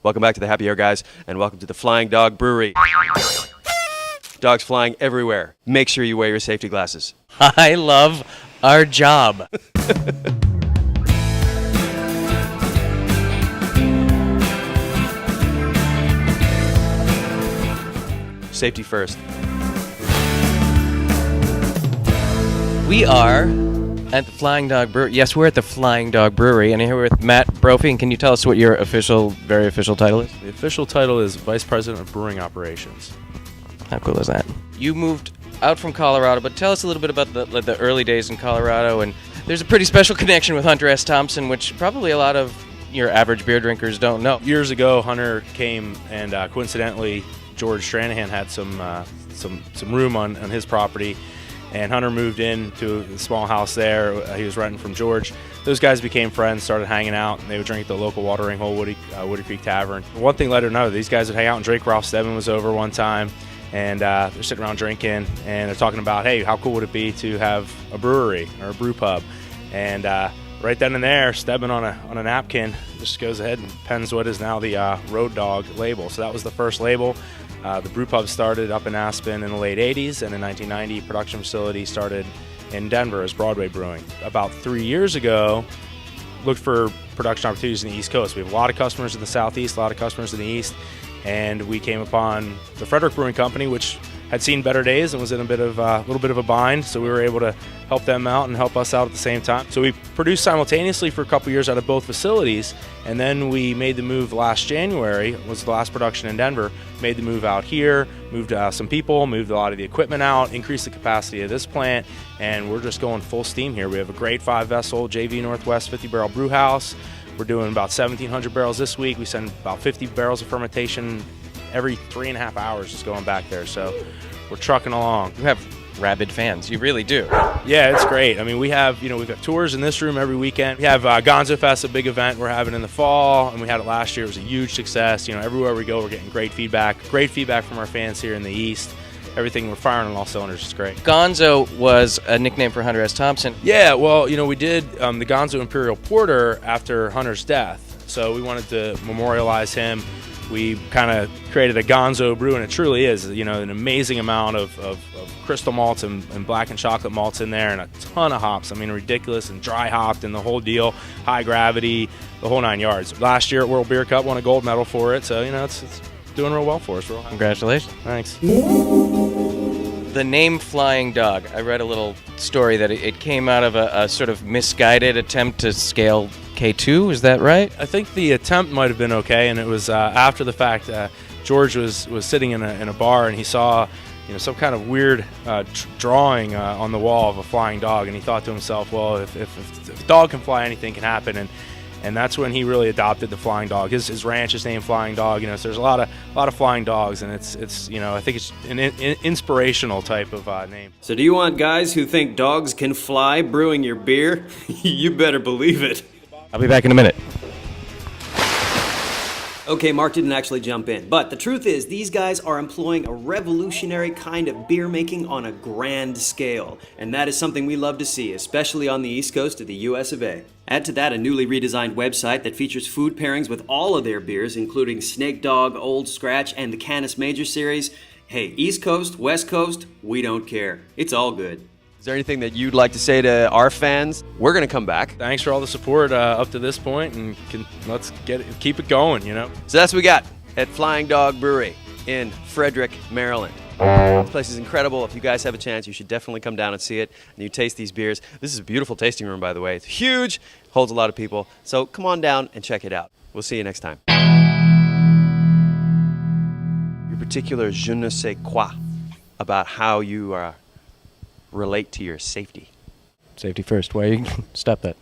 Welcome back to the Happy Hour, guys, and welcome to the Flying Dog Brewery. Dogs flying everywhere. Make sure you wear your safety glasses. I love our job. Safety first. We are at the Flying Dog Brewery. Yes, we're at the Flying Dog Brewery, and here with Matt Brophy. And can you tell us what your very official title is? The official title is Vice President of Brewing Operations. How cool is that? You moved out from Colorado, but tell us a little bit about the early days in Colorado. And there's a pretty special connection with Hunter S. Thompson, which probably a lot of your average beer drinkers don't know. Years ago, Hunter came and coincidentally, George Stranahan had some room on his property, and Hunter moved into a small house there. He was renting from George. Those guys became friends, started hanging out, and they would drink at the local watering hole, Woody Creek Tavern. One thing led to another. These guys would hang out and drink. Ralph Stebbin was over one time, and they're sitting around drinking, and they're talking about, hey, how cool would it be to have a brewery or a brew pub? And right then and there, Stebbin on a napkin just goes ahead and pens what is now the Road Dog label. So that was the first label. The brew pub started up in Aspen in the late 80s, and in 1990, production facility started in Denver as Broadway Brewing. About 3 years ago, looked for production opportunities in the East Coast. We have a lot of customers in the Southeast, a lot of customers in the East, and we came upon the Frederick Brewing Company, which had seen better days and was in a little bit of a bind, so we were able to help them out and help us out at the same time. So we produced simultaneously for a couple years out of both facilities, and then we made the move last January, was the last production in Denver, made the move out here, moved some people, moved a lot of the equipment out, increased the capacity of this plant, and we're just going full steam here. We have a great 5-vessel JV Northwest 50-barrel brew house. We're doing about 1,700 barrels this week. We send about 50 barrels of fermentation every 3.5 hours just going back there. So we're trucking along. You have rabid fans. You really do. Yeah, it's great. I mean, we've got tours in this room every weekend. We have Gonzo Fest, a big event we're having in the fall, and we had it last year. It was a huge success. Everywhere we go, we're getting great feedback from our fans here in the East. Everything, we're firing on all cylinders. It's great. Gonzo was a nickname for Hunter S. Thompson. Yeah, well, we did the Gonzo Imperial Porter after Hunter's death, so we wanted to memorialize him. We kind of created a Gonzo brew, and it truly is, an amazing amount of crystal malts and black and chocolate malts in there, and a ton of hops. I mean, ridiculous, and dry hopped, and the whole deal, high gravity, the whole 9 yards. Last year at World Beer Cup, won a gold medal for it, so it's doing real well for us. Congratulations. Thanks. The name Flying Dog, I read a little story that it came out of a sort of misguided attempt to scale K2, is that right? I think the attempt might have been okay, and it was after the fact. George was sitting in a bar, and he saw some kind of weird drawing on the wall of a flying dog, and he thought to himself, well, if a dog can fly, anything can happen. And that's when he really adopted the Flying Dog. His ranch is named Flying Dog. So there's a lot of flying dogs, and it's I think it's an inspirational type of name. So do you want guys who think dogs can fly brewing your beer? You better believe it. I'll be back in a minute. Okay, Mark didn't actually jump in, but the truth is these guys are employing a revolutionary kind of beer making on a grand scale, and that is something we love to see, especially on the East Coast of the US of A. Add to that a newly redesigned website that features food pairings with all of their beers, including Snake Dog, Old Scratch, and the Canis Major series. Hey, East Coast, West Coast, we don't care. It's all good. Is there anything that you'd like to say to our fans? We're going to come back. Thanks for all the support up to this point, and let's keep it going, So that's what we got at Flying Dog Brewery in Frederick, Maryland. This place is incredible. If you guys have a chance, you should definitely come down and see it, and you taste these beers. This is a beautiful tasting room, by the way. It's huge, holds a lot of people. So come on down and check it out. We'll see you next time. Your particular je ne sais quoi about how you relate to your safety. Safety first. Why you stop that?